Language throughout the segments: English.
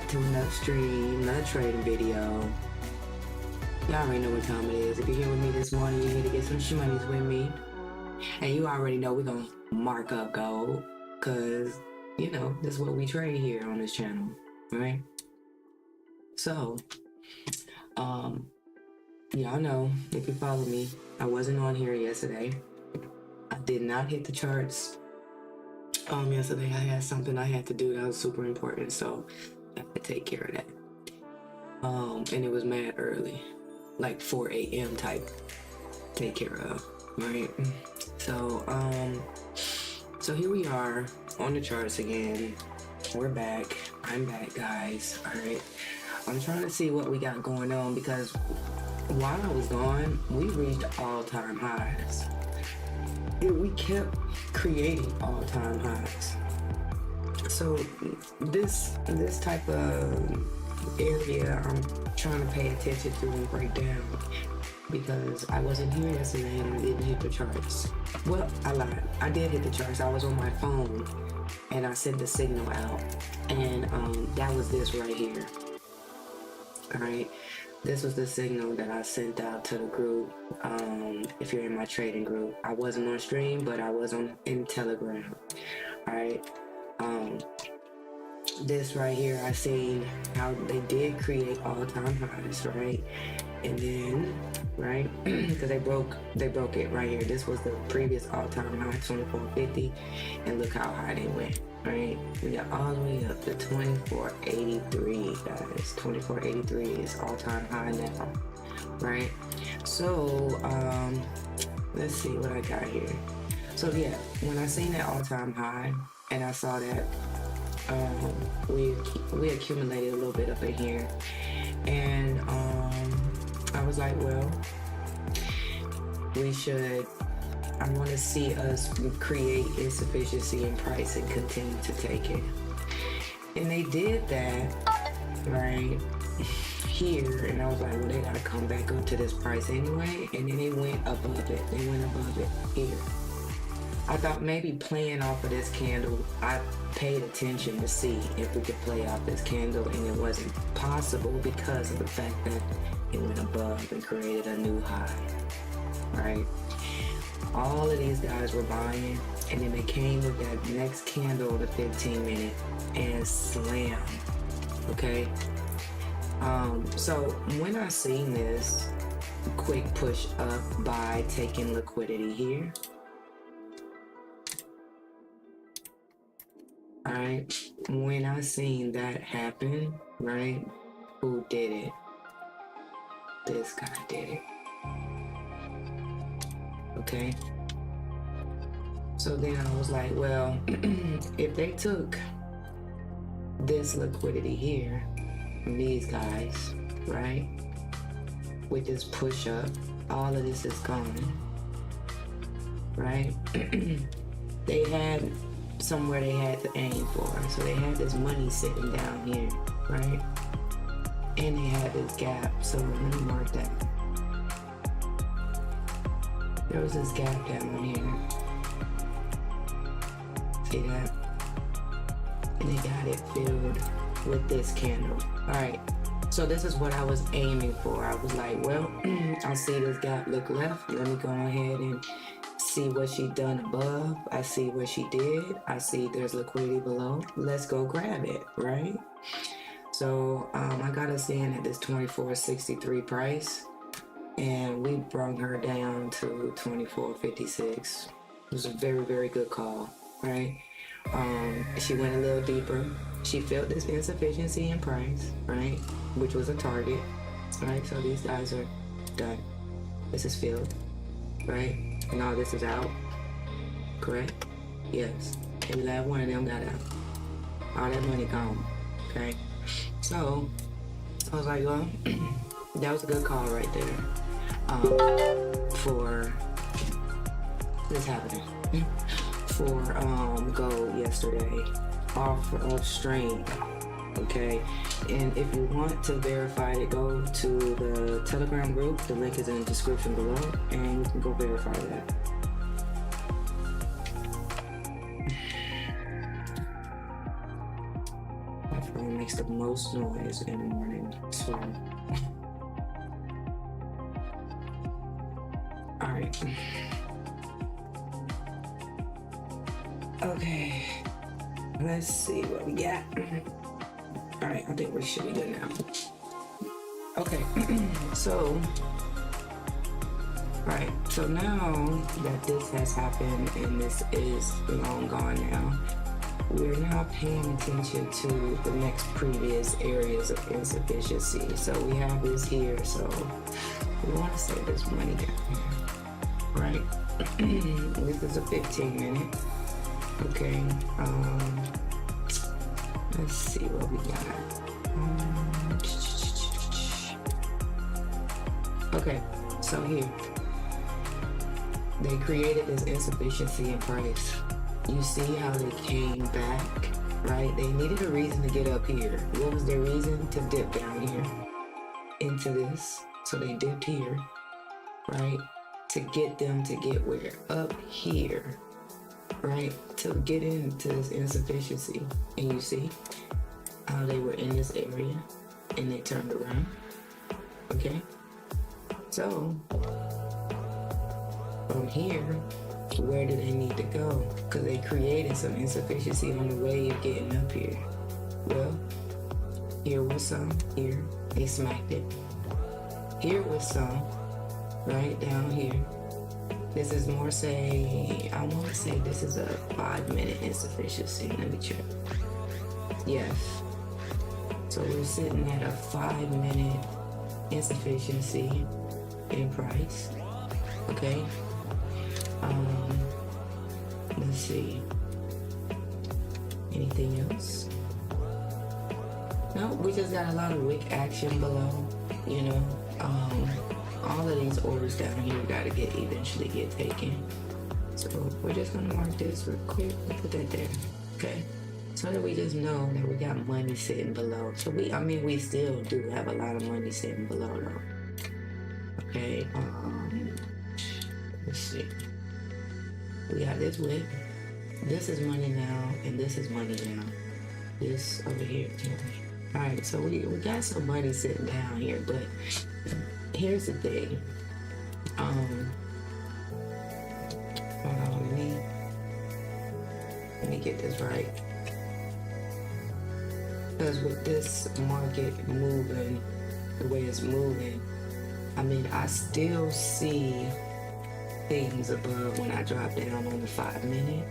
back to another stream, another trading video. Y'all already know what time it is. If you're here with me this morning, you're here to get some shmoney's with me. And you already know we're gonna mark up gold, cause you know this is what we trade here on this channel, right? So, y'all know if you follow me, I wasn't on here yesterday. I did not hit the charts. Yesterday I had something I had to do that was super important, so I had to take care of that. And it was mad early, like 4 a.m. type take care of, right? So, so here we are on the charts again. We're back. I'm back, guys. All right. I'm trying to see what we got going on because while I was gone, we reached all-time highs. We kept creating all-time highs. So this type of area I'm trying to pay attention to and break down because I wasn't here yesterday and I didn't hit the charts. Well, I lied. I did hit the charts. I was on my phone and I sent the signal out, and that was this right here. All right. This was the signal that I sent out to the group. If you're in my trading group, I wasn't on stream, but I was in Telegram. All right. This right here, I seen how they did create all-time highs, right? And then, right, because they broke it right here. This was the previous all-time high, 2450, and look how high they went. Right, we got all the way up to 2483, guys. 2483 is all-time high now, right? So let's see what I got here. So yeah, when I seen that all-time high and I saw that we accumulated a little bit up in here, and I was like, well, I want to see us create insufficiency in price and continue to take it. And they did that right here, and I was like, well, they gotta come back up to this price anyway. And then they went above it. They went above it here. I thought maybe playing off of this candle, I paid attention to see if we could play off this candle, and it wasn't possible because of the fact that it went above and created a new high, right? All of these guys were buying, and then they came with that next candle, the 15 minute, and slam. Okay. So when I seen this quick push up by taking liquidity here, all right, when I seen that happen, right, who did it? This guy did it. Okay, so then I was like, well, if they took this liquidity here from these guys, right, with this push up, all of this is gone, right? They had somewhere they had to aim for, so they had this money sitting down here, right? And they had this gap, so let me mark that. There was this gap down here. See that? And they got it filled with this candle. Alright, so this is what I was aiming for. I was like, well, I see this gap look left. Let me go ahead and see what she done above. I see what she did. I see there's liquidity below. Let's go grab it, right? So I got us in at this 24.63 price. And we brought her down to 24.56. It was a very, very good call, right? She went a little deeper. She felt this insufficiency in price, right? Which was a target, right? So these guys are done. This is filled, right? And all this is out, correct? Yes. Every last one of them got out. All that money gone, okay? So I was like, well, that was a good call right there. For this happening for gold yesterday off of stream, okay? And if you want to verify it, go to the Telegram group. The link is in the description below, and you can go verify that. My phone makes the most noise in the morning. So, all right. Okay, let's see what we got. All right, I think we should be good now. Okay, so, all right, so now that this has happened and this is long gone now, we're now paying attention to the next previous areas of insufficiency. So we have this here, so we want to save this money down here, right? This is a 15-minute. Okay, let's see what we got. Okay, so here, they created this insufficiency in price. You see how they came back, right? They needed a reason to get up here. What was their reason? To dip down here into this. So they dipped here, right? To get them to get where? Up here, right? To get into this insufficiency. And you see how they were in this area and they turned around, okay? So from here, where do they need to go? Because they created some insufficiency on the way of getting up here. Well, here was some, here, they smacked it. Here was some, right down here. This is more, say, I want to say this is a 5-minute insufficiency. Let me check. Yes. So we're sitting at a 5-minute insufficiency in price. Okay. Let's see. Anything else? No, we just got a lot of wick action below, you know. All of these orders down here gotta eventually get taken. So we're just gonna mark this real quick and put that there, okay? So that we just know that we got money sitting below. So we still do have a lot of money sitting below though. Okay, let's see. We got this wick. This is money now, and this is money now. This over here too. All right, so we got some money sitting down here, but here's the thing. Hold on, let me get this right. Because with this market moving the way it's moving, I still see things above when I drop down on the 5-minute,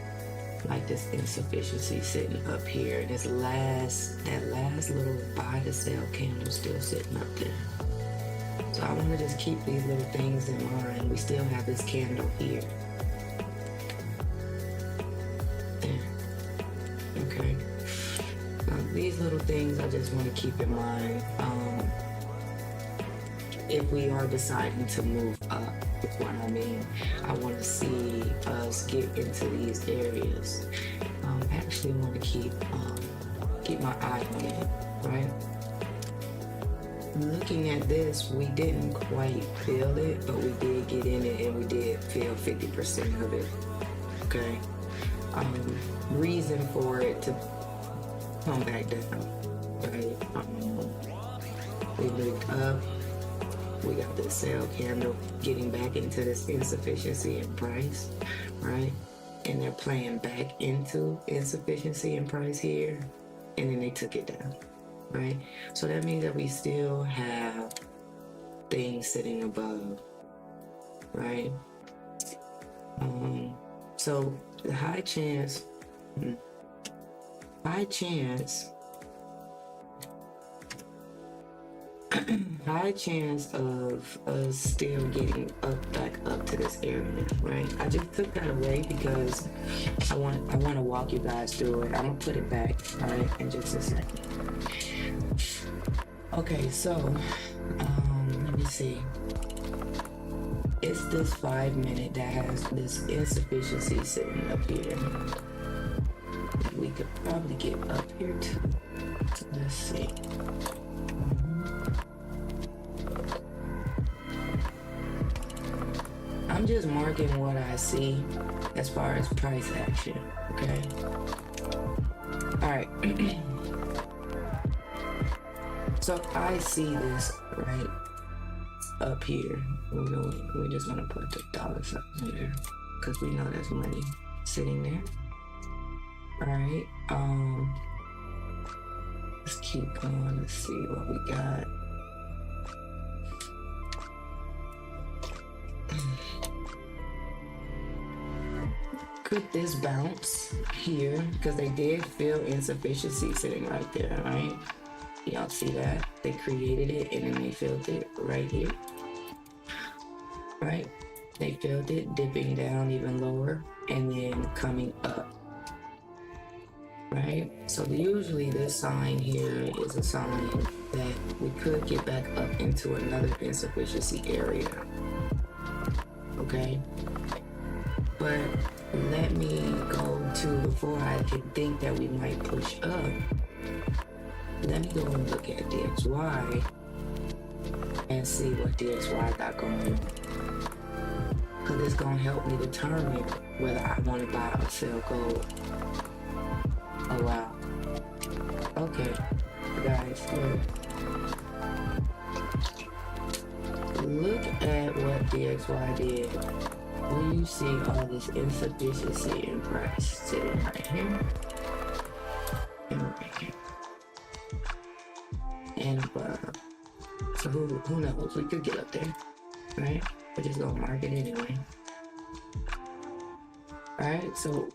like this insufficiency sitting up here. That last little buy to sell candle still sitting up there. So I want to just keep these little things in mind. We still have this candle here. There. Okay. Now, these little things I just want to keep in mind. If we are deciding to move up, is what I mean. I want to see us get into these areas. I actually want to keep my eye on it, right? Looking at this, we didn't quite feel it, but we did get in it and we did feel 50% of it, okay? Reason for it to come back down, right? We moved up. We got this sell candle getting back into this insufficiency in price, right? And they're playing back into insufficiency in price here, and then they took it down, right? So that means that we still have things sitting above, right? So the high chance of us still getting back up to this area, right? I just took that away because I want to walk you guys through it. I'm gonna put it back, all right, in just a second. Okay, so let me see. It's this 5-minute that has this insufficiency sitting up here. We could probably get up here too. Let's see. I'm just marking what I see as far as price action, okay? All right. So I see this right up here. We're just gonna put the dollar sign there because we know there's money sitting there. All right. Let's keep going. Let's see what we got. Could this bounce here? Because they did feel insufficiency sitting right there, right? Y'all see that? They created it and then they filled it right here. Right? They filled it dipping down even lower and then coming up. Right? So usually this sign here is a sign that we could get back up into another insufficiency area. Okay? But let me go to, before I could think that we might push up, let me go and look at DXY and see what DXY got going on. Because it's going to help me determine whether I want to buy or sell gold. Oh, wow. Okay, guys, look at what DXY did. Will you see all this insufficiency in price sitting right here and right here and above? So who knows? We could get up there, right? We're just gonna mark it anyway. All right, so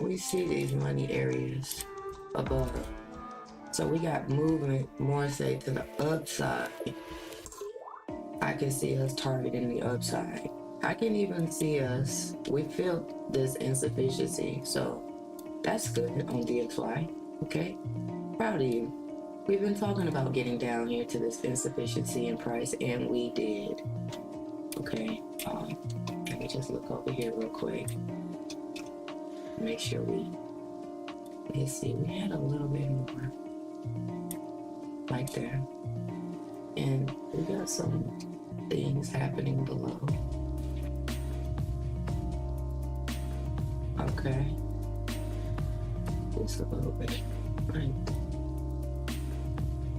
we see these money areas above. So we got movement more say to the upside. I can see us targeting the upside. I can even see us, we feel this insufficiency, so that's good on DXY, okay? Proud of you. We've been talking about getting down here to this insufficiency in price, and we did. Okay, let me just look over here real quick. Make sure let's see, we had a little bit more, like there. And we got some things happening below. Okay, just a little bit, right?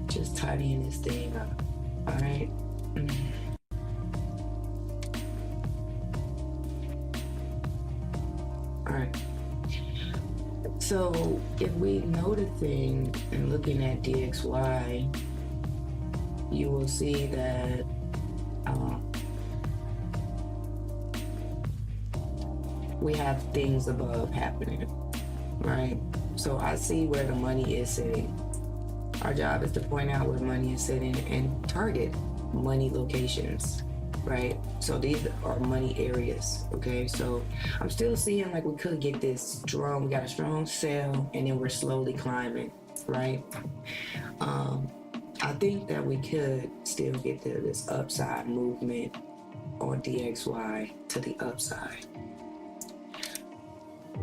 Just tidying this thing up, all right? All right, so if we know the thing and looking at DXY, you will see that we have things above happening, right? So I see where the money is sitting. Our job is to point out where money is sitting and target money locations, right? So these are money areas, okay? So I'm still seeing like we could get this strong, we got a strong sell and then we're slowly climbing, right? I think that we could still get this upside movement on DXY to the upside.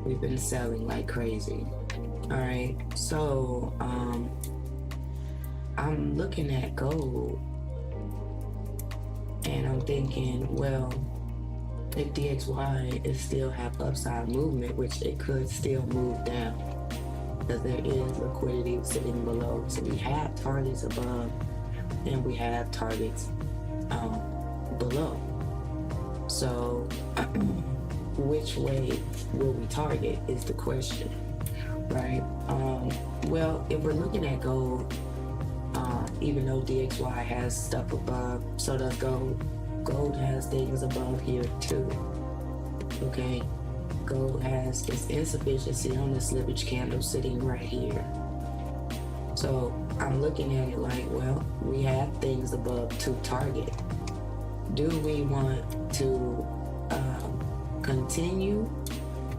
We've been selling like crazy. All right, so I'm looking at gold and I'm thinking, well, if DXY is still have upside movement, which it could still move down because there is liquidity sitting below. So we have targets above and we have targets below. So which way will we target is the question, right? Well, if we're looking at gold, even though DXY has stuff above, so does gold. Gold has things above here too, okay? Gold has its insufficiency on the slippage candle sitting right here. So I'm looking at it like, well, we have things above to target. Do we want to continue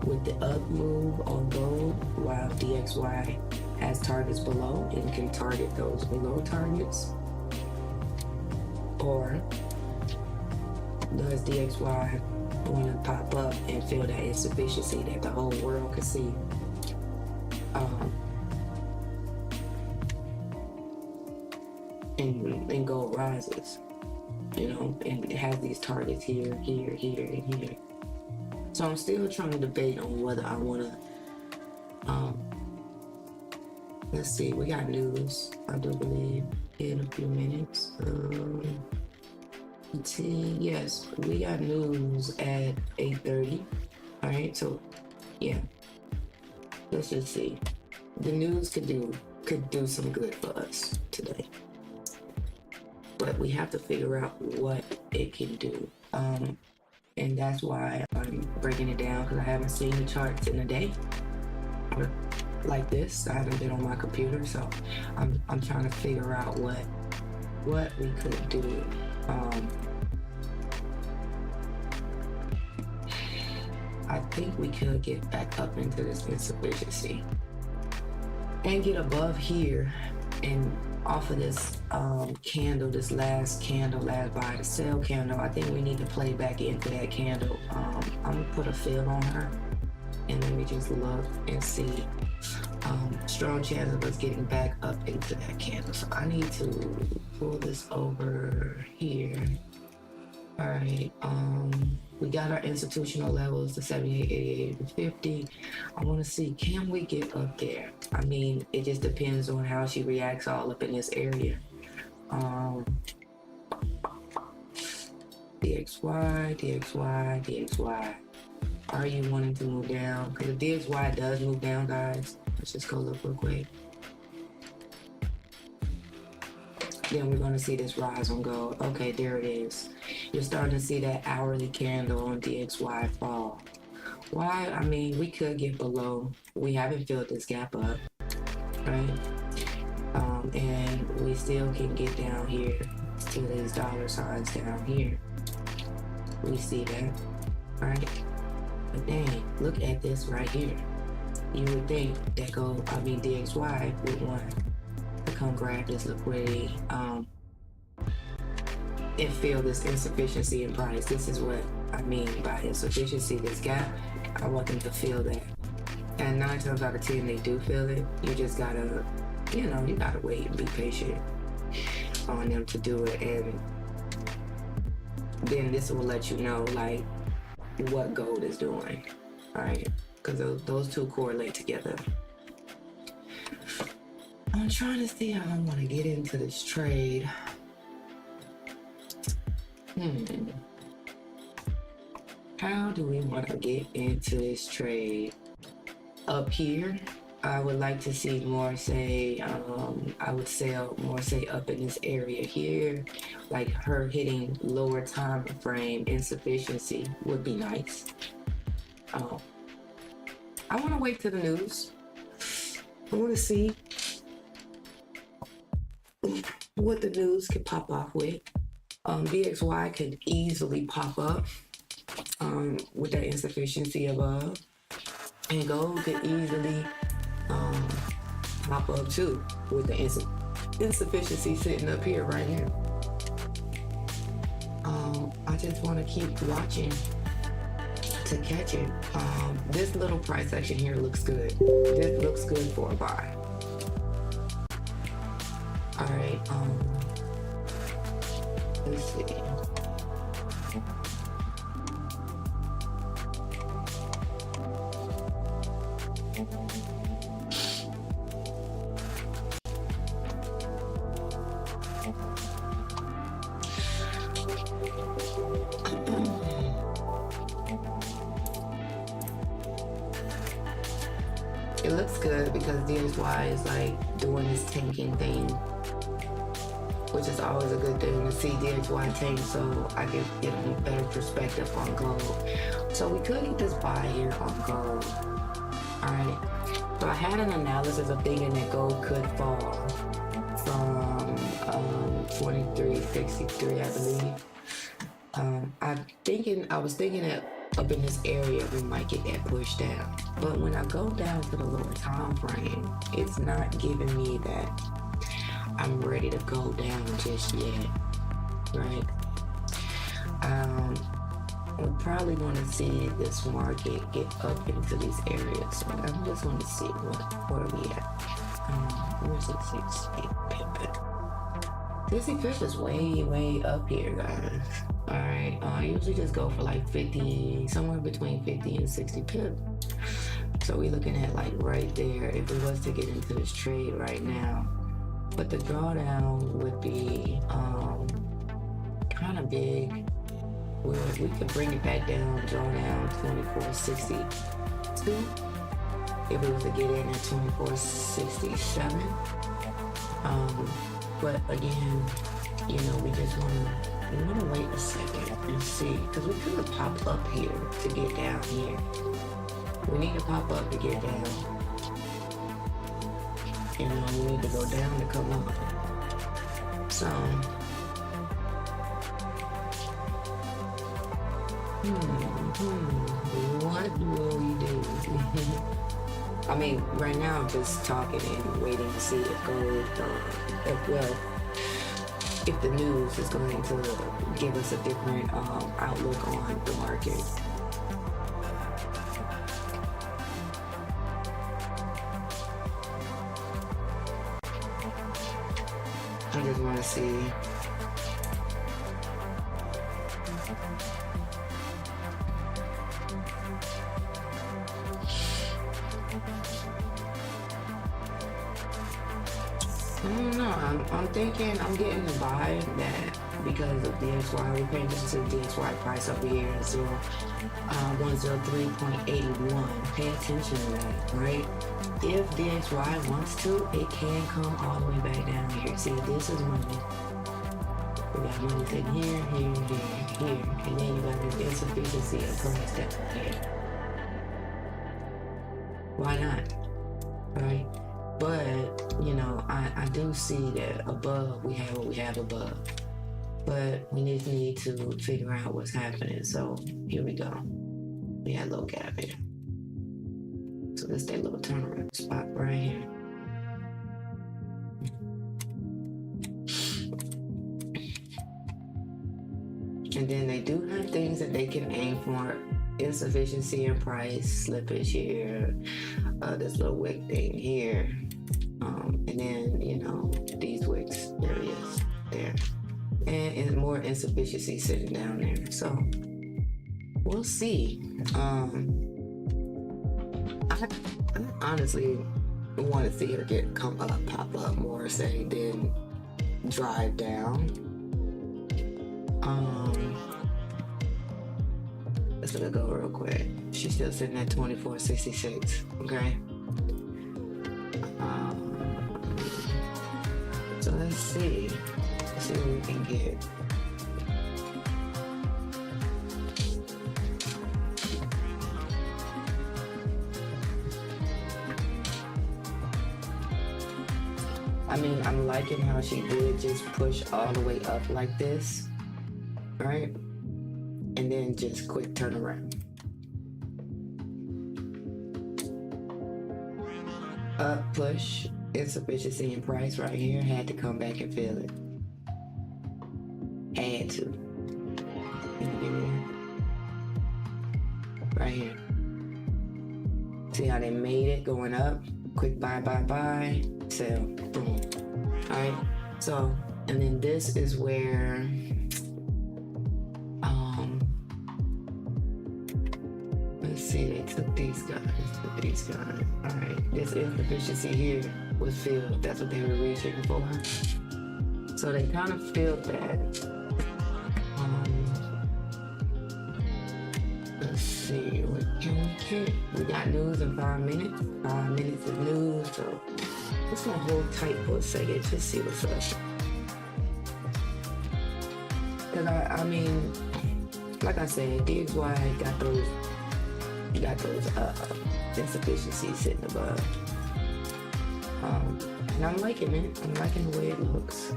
with the up move on gold while DXY has targets below and can target those below targets? Or does DXY want to pop up and feel that insufficiency that the whole world can see? And gold rises, you know, and it has these targets here, here, here, and here. So I'm still trying to debate on whether I want to Let's see, we got news, I do believe, in a few minutes. Let's see, yes, we got news at 8:30. All right, so yeah, let's just see. The news could do some good for us today, but we have to figure out what it can do. And that's why I'm breaking it down, because I haven't seen the charts in a day like this. I haven't been on my computer, so I'm trying to figure out what we could do. I think we could get back up into this insufficiency and get above here and off of this candle, this last buy to sell candle. I think we need to play back into that candle. I'm gonna put a fill on her, and let me just look and see. Strong chance of us getting back up into that candle. So I need to pull this over here. All right, we got our institutional levels to 78, 88, and 50. I want to see, can we get up there? I mean, it just depends on how she reacts all up in this area. DXY, DXY, DXY. Are you wanting to move down? Because if DXY does move down, guys, let's just go look real quick. Then we're going to see this rise on gold. Okay, there it is. You're starting to see that hourly candle on DXY fall. Why? I mean, we could get below. We haven't filled this gap up, right? And we still can get down here to these dollar signs down here. We see that, right? But dang, look at this right here. You would think that DXY would want to come grab this liquidity and fill this insufficiency in price. This is what I mean by insufficiency, this gap. I want them to feel that. And 9 times out of 10, they do feel it. You just gotta, you gotta wait and be patient on them to do it. And then this will let you know, like, what gold is doing, all right? Because those two correlate together. I'm trying to see how I want to get into this trade. How do we want to get into this trade? Up here, I would like to see more, say, I would sell more, say, up in this area here. Like her hitting lower time frame insufficiency would be nice. I want to wait till the news. I want to see what the news could pop off with. BXY could easily pop up with that insufficiency above, and gold could easily pop up too with the insufficiency sitting up here right here. I just want to keep watching to catch it. This little price action here looks good. This looks good for a buy. All right, let's see. It looks good because DXY is like doing this tanking thing, which is always a good thing to see DXY tank, so I can get a better perspective on gold. So we could get this buy here on gold. All right. So I had an analysis of thinking that gold could fall from 23.63, I believe. I was thinking that up in this area we might get that push down, but when I go down to the lower time frame, it's not giving me that I'm ready to go down just yet, right? We're probably going to see this market get up into these areas, so I'm just going to see where are we at. Where's the 68 pip? 60 pip is way up here, guys. All right, I usually just go for like 50, somewhere between 50 and 60 pip. So we're looking at like right there if we was to get into this trade right now. But the drawdown would be kind of big. Where we could bring it back down, draw down 24.62 if we was to get in at 24.67. But again, you know, we just want to wait a second and see, because we could pop up here to get down here. We need to pop up to get down. You know, we need to go down to come up. So, what will we do? I mean, right now I'm just talking and waiting to see if gold, if the news is going to give us a different outlook on the market. I just want to see. I don't know. I'm thinking I'm getting the vibe that because of DXY, we're paying attention to the DXY price over here at 103.81. Pay attention to that, right? If DXY wants to, it can come all the way back down here. See, this is money. We got money sitting here, here, here, and then you got this insufficiency of price down here. Why not? Right? But, you know, I do see that above, we have what we have above. But we just need to figure out what's happening. So here we go. We had a little gap here. So this is that little turnaround spot right here. And then they do have things that they can aim for. Insufficiency in price, slippage here, this little wick thing here. And then, you know, these wicks, there it is, there. And more insufficiency sitting down there. So we'll see. I honestly want to see her come up, pop up more, say, than drive down. Let's let it go real quick. She's still sitting at 24.66. Okay. So let's see. Let's see what we can get. I mean, I'm liking how she did just push all the way up like this, right? And then just quick turn around. Up, push, insufficiency in price right here. Had to come back and fill it. Had to. Right here. See how they made it going up? Quick buy, buy, buy, sell, boom. Alright, so, and then this is where, let's see, they took these guys. Alright, this insufficiency here was filled. That's what they were reaching for. So they kind of filled that. Let's see, what can we get? We got news in 5 minutes. 5 minutes of news, so let's gonna hold tight for a second, just see what's up. Cause I mean, like I said, DXY got those insufficiencies sitting above. And I'm liking it. I'm liking the way it looks.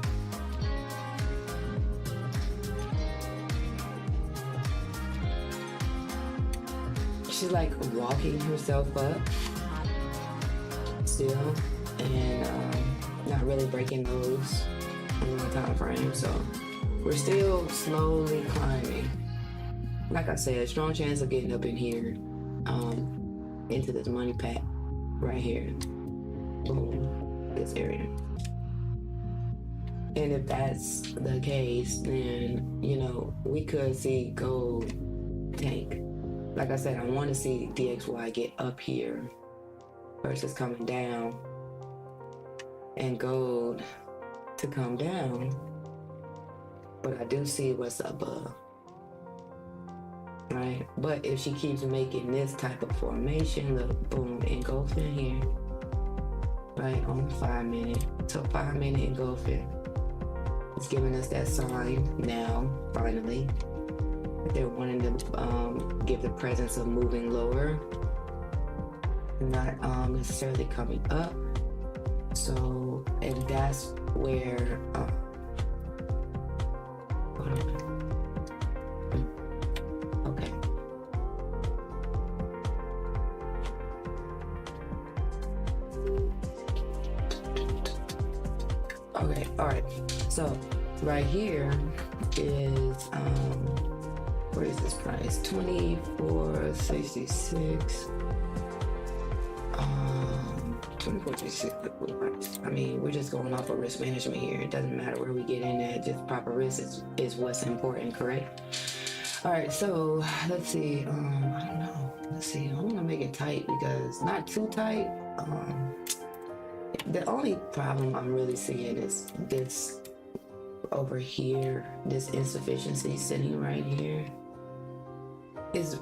She's like walking herself up still, and not really breaking those on the time frame. So we're still slowly climbing. Like I said, strong chance of getting up in here, into this money pack right here. Boom, this area. And if that's the case, then, you know, we could see gold tank. Like I said, I want to see DXY get up here versus coming down, and gold to come down, but I do see what's above, right? But if she keeps making this type of formation, look, boom, engulfing here, right, on 5 minute. So 5 minute engulfing. It's giving us that sign now, finally. They're wanting to give the presence of moving lower, not necessarily coming up. So, and that's where, okay. Okay, all right. So right here is, what is this price? $24.66. 24.66. I mean, we're just going off of risk management here. It doesn't matter where we get in at. Just proper risk is what's important, correct? All right, so let's see. I don't know. Let's see. I want to make it tight because not too tight. The only problem I'm really seeing is this over here. This insufficiency sitting right here is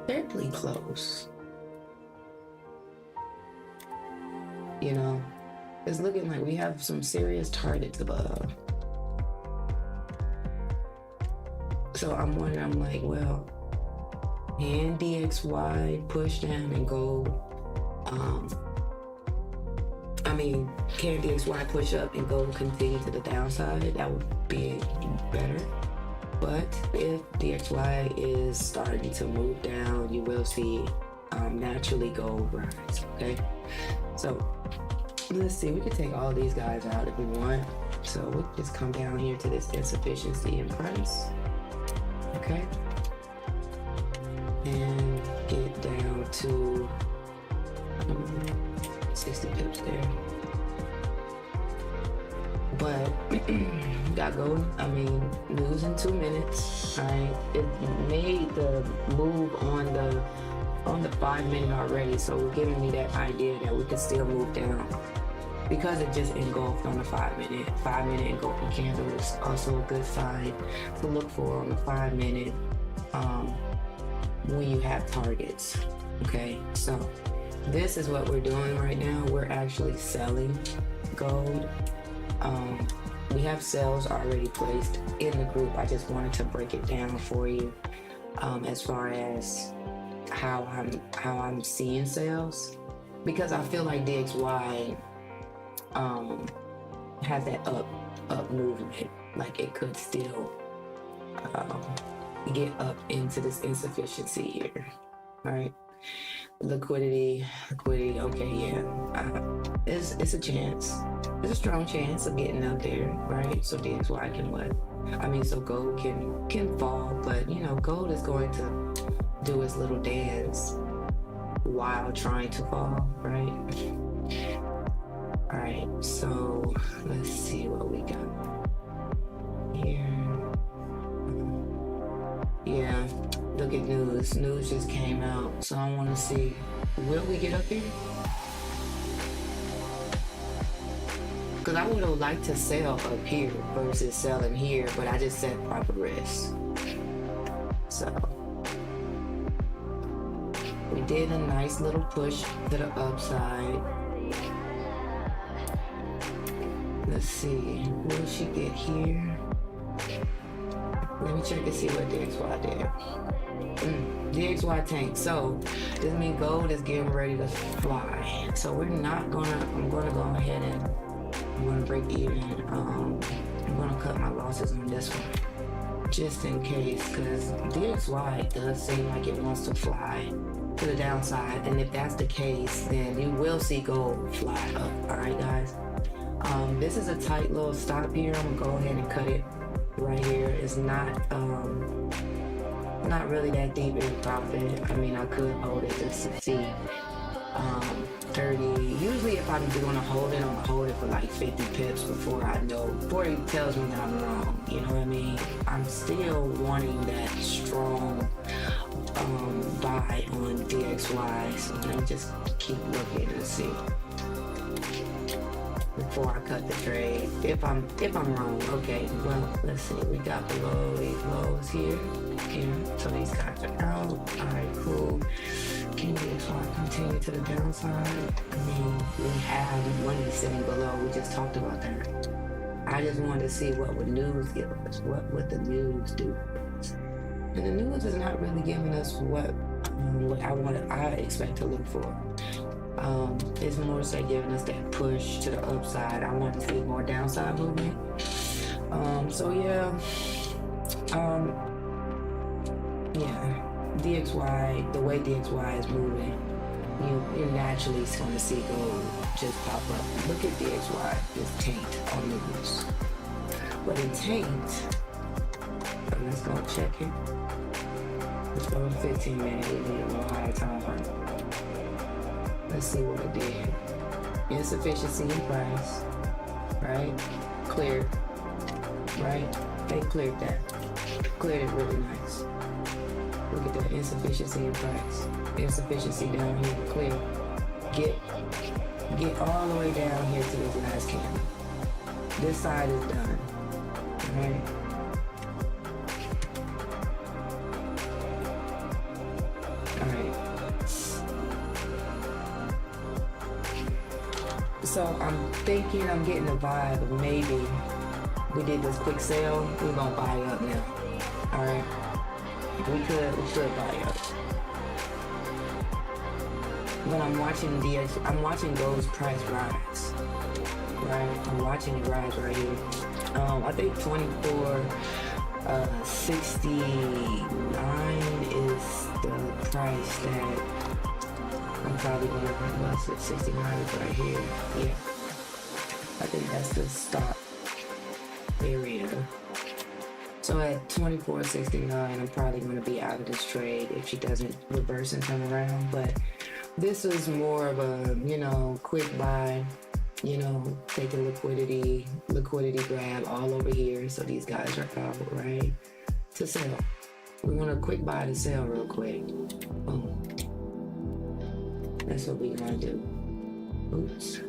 fairly close. You know, it's looking like we have some serious targets above. So I'm wondering, I'm like, well, can DXY push down and go, can DXY push up and go continue to the downside? That would be better. But if DXY is starting to move down, you will see naturally gold rise, okay? So let's see, we can take all these guys out if we want. So we can just come down here to this insufficiency in price, okay? And get down to 60 pips there. But got gold, news in 2 minutes, right? It made the move on the 5 minute already, so we're giving me that idea that we can still move down because it just engulfed on the 5 minute. 5 minute engulfing candle is also a good sign to look for on the 5 minute when you have targets. Okay, so this is what we're doing right now. We're actually selling gold. We have sales already placed in the group. I just wanted to break it down for you as far as how I'm seeing sales, because I feel like DXY has that up movement. Like it could still get up into this insufficiency here. All right, liquidity. Okay, yeah, it's a chance. There's a strong chance of getting up there, right? So DXY can what? So gold can fall, but you know, gold is going to do its little dance while trying to fall, right? All right, so let's see what we got here. Yeah, look at news. News just came out, so I want to see, will we get up here? Because I would have liked to sell up here versus selling here, but I just set proper risk. So we did a nice little push to the upside. Let's see, will she get here? Let me check and see what DXY did. DXY tank. So this means gold is getting ready to fly. So I'm gonna go ahead and I'm gonna break even. I'm gonna cut my losses on this one, just in case, because DXY does seem like it wants to fly to the downside, and if that's the case, then you will see gold fly up. All right, guys. This is a tight little stop here. I'm gonna go ahead and cut it right here. It's not really that deep in profit. I could hold it just to see 30. Usually if I'm going to hold it, I'm gonna hold it for like 50 pips before it tells me that I'm wrong. You know what I mean? I'm still wanting that strong buy on DXY. So let me just keep looking and see before I cut the trade. If I'm wrong, okay. Well, let's see. We got below these lows here. So these guys are out. All right, cool. Can DXY continue to the downside? I mean, we have money sitting below. We just talked about that. I just wanted to see what would news give us. What would the news do for us? And the news is not really giving us what I expect to look for. It's more so giving us that push to the upside. I want to see more downside movement. So yeah, DXY, the way DXY is moving, you're naturally going to see gold just pop up. Look at DXY, it's tanked on news. But in tanked, let's go check it. Let's go to 15 minutes, we need a little higher time frame. Let's see what it did. Insufficiency in price, right? Cleared, right? They cleared that. Cleared it really nice. Look at the insufficiency in price. Insufficiency down here, clear. Get all the way down here to this last candle. This side is done, right? So I'm thinking, I'm getting a vibe of maybe we did this quick sale, we're gonna buy up now. All right, we could buy up. When I'm watching gold's price rise, right? I'm watching it rise right here. I think 24.69 is the price that I'm probably going to bust it. 69 is right here. Yeah. I think that's the stop area. So at 24.69, I'm probably going to be out of this trade if she doesn't reverse and turn around. But this is more of a, quick buy, take a liquidity grab all over here. So these guys are out, right? To sell. We want a quick buy to sell real quick. Boom. That's what we're gonna do. Oops.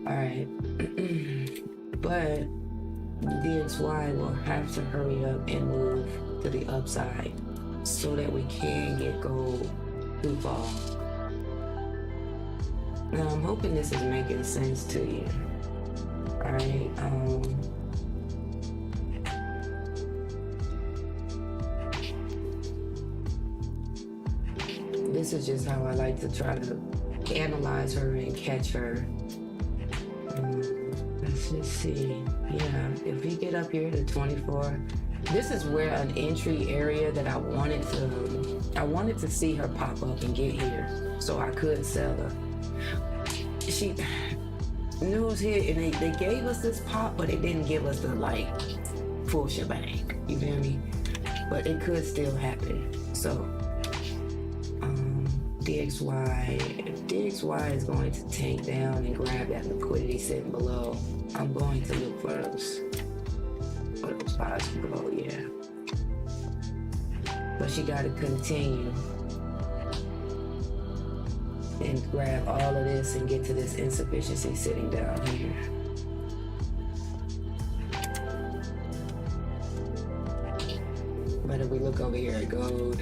All right. But DXY will have to hurry up and move to the upside so that we can get gold to fall. Now I'm hoping this is making sense to you. All right. This is just how I like to try to analyze her and catch her. Let's just see. Yeah, if we get up here to 24, this is where an entry area that I wanted to see her pop up and get here so I could sell her. News hit and they gave us this pop, but it didn't give us the full shebang. You feel me? But it could still happen. So DXY, if DXY is going to tank down and grab that liquidity sitting below, I'm going to look for those buys below, yeah. But she got to continue and grab all of this and get to this insufficiency sitting down here. But if we look over here at gold,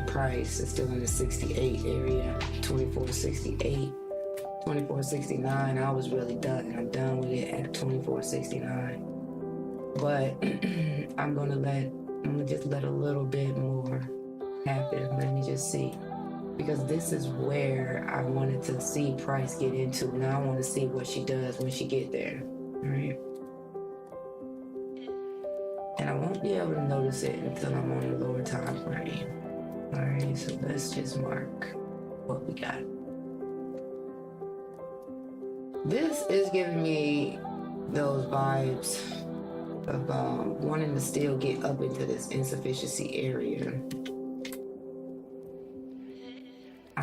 price is still in the 68 area, 24.68, 24.69. I was really done. I'm done with it at 24.69. But I'm gonna just let a little bit more happen. Let me just see. Because this is where I wanted to see price get into. Now I want to see what she does when she get there. All right. And I won't be able to notice it until I'm on a lower time frame. All right, so let's just mark what we got. This is giving me those vibes of wanting to still get up into this insufficiency area.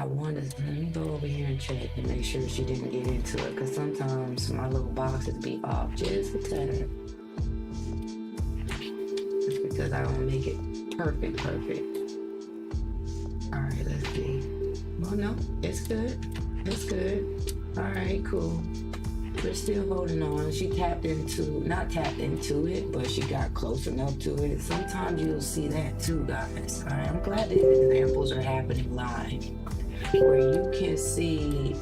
Let me go over here and check and make sure she didn't get into it, because sometimes my little boxes be off just a tad. It's because I don't make it perfect. no, it's good. It's good. All right, cool. We're still holding on. She not tapped into it, but she got close enough to it. Sometimes you'll see that too, guys. All right, I'm glad these examples are happening live, where you can see,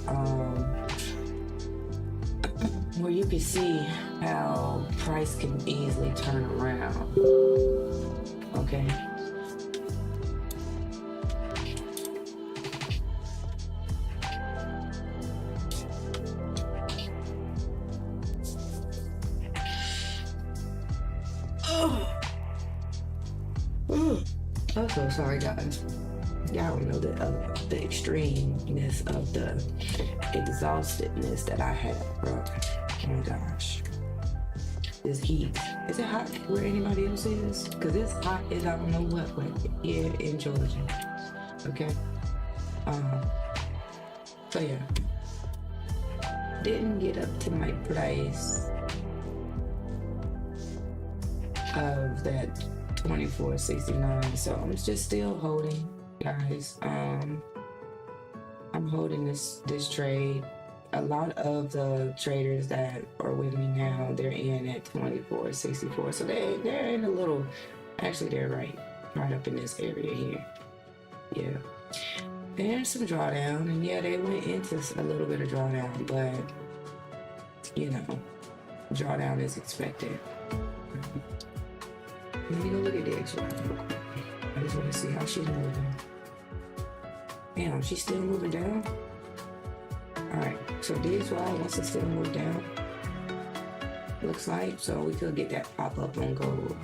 how price can easily turn around. Okay. I'm so sorry, guys. Y'all don't know the extremeness of the exhaustedness that I have, bro. Oh my gosh. This heat. Is it hot where anybody else is? Because it's hot as I don't know what here in Georgia. Okay? So yeah. Didn't get up to my price of that $24.69, so I'm just still holding, guys. I'm holding this trade. A lot of the traders that are with me now, they're in at $24.64, so they're in a little. Actually, they're right up in this area here. Yeah, there's some drawdown, and yeah, they went into a little bit of drawdown, but you know, drawdown is expected. Let me go look at the XY. I just want to see how she's moving. Damn, she's still moving down? Alright, so DXY wants to still move down. Looks like, so we could get that pop up on gold.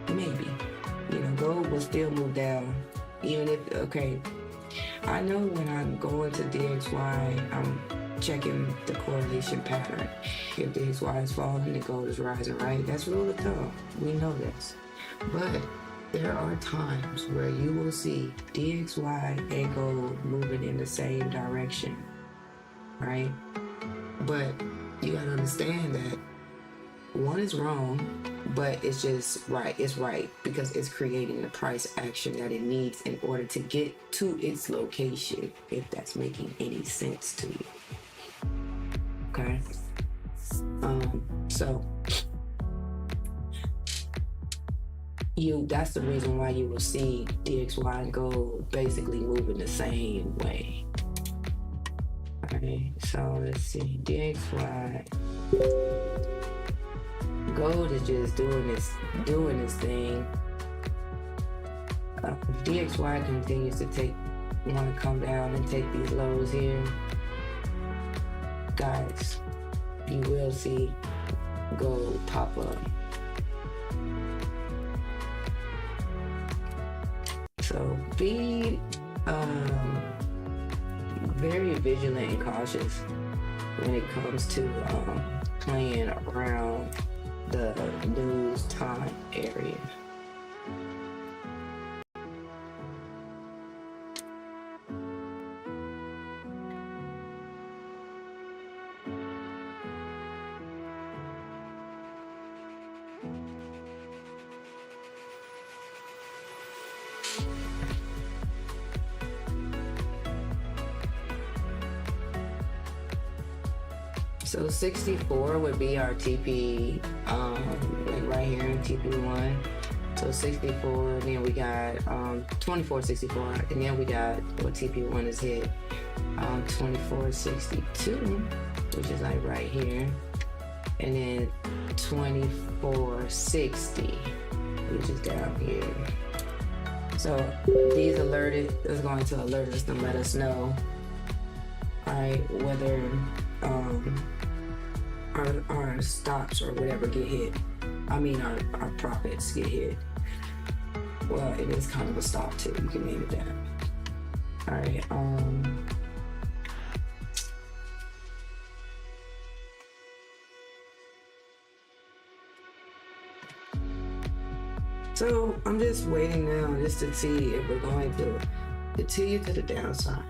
Maybe. Gold will still move down. Even if, okay, I know when I'm going to DXY, I'm checking the correlation pattern. If DXY is falling, the gold is rising, right? That's rule of thumb. We know this. But there are times where you will see DXY and gold moving in the same direction, right? But you gotta understand that one is wrong, but it's just right. It's right because it's creating the price action that it needs in order to get to its location, if that's making any sense to you. Okay. So that's the reason why you will see DXY and gold basically moving the same way. Okay, so let's see. DXY, gold is just doing its thing. DXY continues to want to come down and take these lows here. Guys, you will see gold pop up. So be very vigilant and cautious when it comes to playing around the news time area. So 64 would be our TP, like right here in TP1. So 64, and then we got 2464, and then we got what TP1 is hit, 2462, which is like right here, and then 2460, which is down here. So these alerted is going to alert us to let us know, alright, whether our stops or whatever get hit. I mean our profits get hit. Well, it is kind of a stop too. You can name it that. Alright, so I'm just waiting now just to see if we're going to continue to the downside.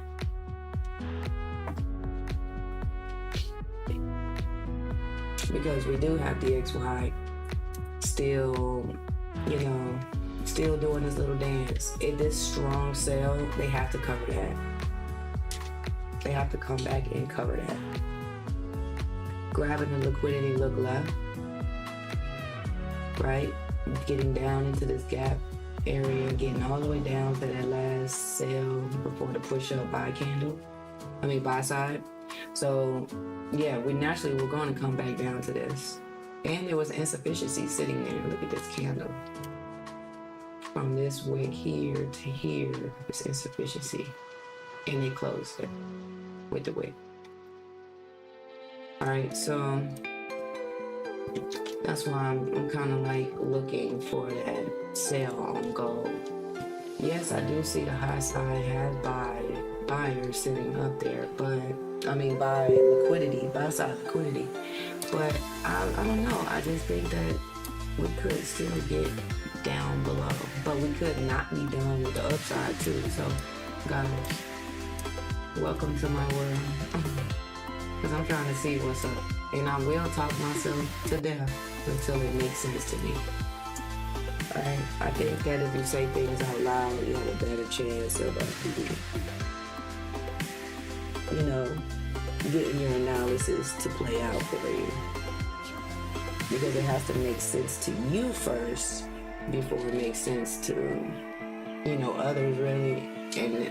Because we do have DXY still, still doing this little dance. This strong sell, they have to cover that. They have to come back and cover that. Grabbing the liquidity look left, right? Getting down into this gap area, getting all the way down to that last sell before the push up buy candle. Buy side. So yeah, we're going to come back down to this. And there was insufficiency sitting there. Look at this candle. From this wick here to here, this insufficiency. And they closed it with the wick. All right, so that's why I'm kind of like looking for that sell on gold. Yes, I do see the high side has buyers sitting up there, but buy liquidity, buy side liquidity. But I don't know. I just think that we could still get down below, but we could not be done with the upside too. So, guys, welcome to my world. Because I'm trying to see what's up. And I will talk myself to death until it makes sense to me. Alright? I think that if you say things out loud, you have a better chance of, getting your analysis to play out for you. Because it has to make sense to you first before it makes sense to, others really,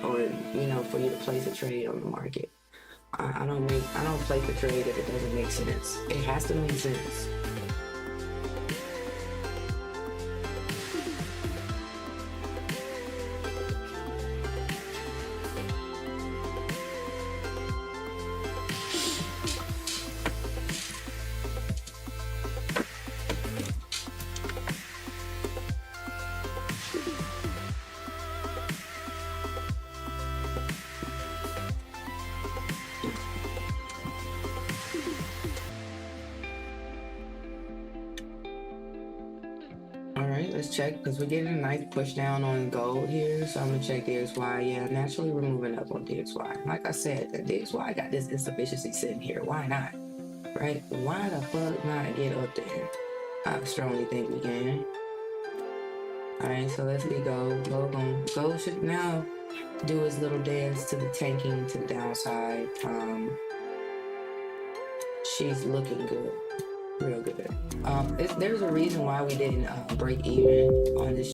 or, for you to place a trade on the market. I don't place the trade if it doesn't make sense. It has to make sense. Let's check because we're getting a nice push down on gold here. So I'm gonna check DXY. Yeah, naturally we're moving up on DXY. Like I said, the DXY got this insufficiency sitting here. Why not? Right? Why the fuck not get up there? I strongly think we can. Alright, so let's get gold. Gold should now do his little dance to the tanking to the downside. She's looking good. Real good. There's a reason why we didn't break even on this